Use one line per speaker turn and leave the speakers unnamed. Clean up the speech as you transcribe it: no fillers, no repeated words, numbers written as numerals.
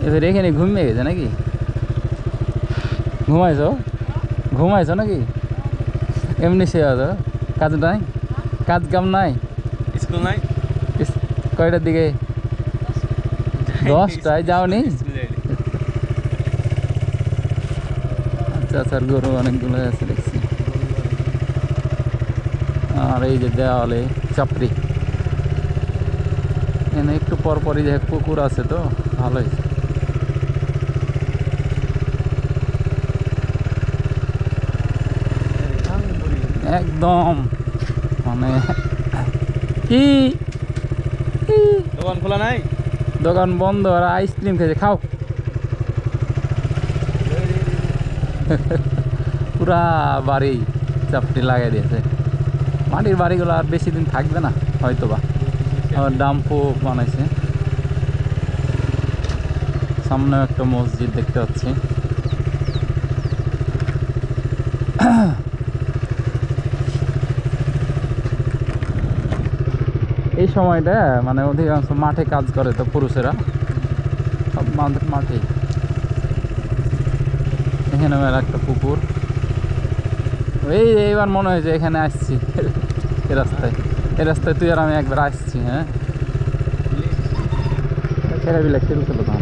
এবার এখানে ঘুমিয়ে গেছে নাকি? ঘুমাইছো নাকি? এমনি শুয়ে আছো? কাজ নাই, কাজ কাম নাই?
স্কুল নাই?
কয়টার দিকে? 10টায় যাওনি? আচ্ছা আচ্ছা, গরু অনেকগুলো আছে দেখছি। আর এই যে দেওয়ালে চাপড়ি, এখানে একটু পরপরই যে পুকুর আছে, তো ভালোই। একদম মানে কি
দোকান খোলা নাই?
দোকান বন্ধ, আর আইসক্রিম খেয়েছে। খাও। পুরা বাড়ি চাপটি লাগাই দিয়েছে। মাটির বাড়িগুলো আর বেশি দিন থাকবে না হয়তো বা। আবার ডাম্পো বানাইছে। সামনেও একটা মসজিদ দেখতে পাচ্ছি। এই সময়টা মানে অধিকাংশ মাঠে কাজ করে, তো পুরুষেরা সব মাঠে। এখানে একটা পুকুর। এইবার মনে হয়েছে এখানে আসছি। এই রাস্তায় তুই আর আমি একবার আসছি। হ্যাঁ, ছেলেবিলা খেলছিল তখন।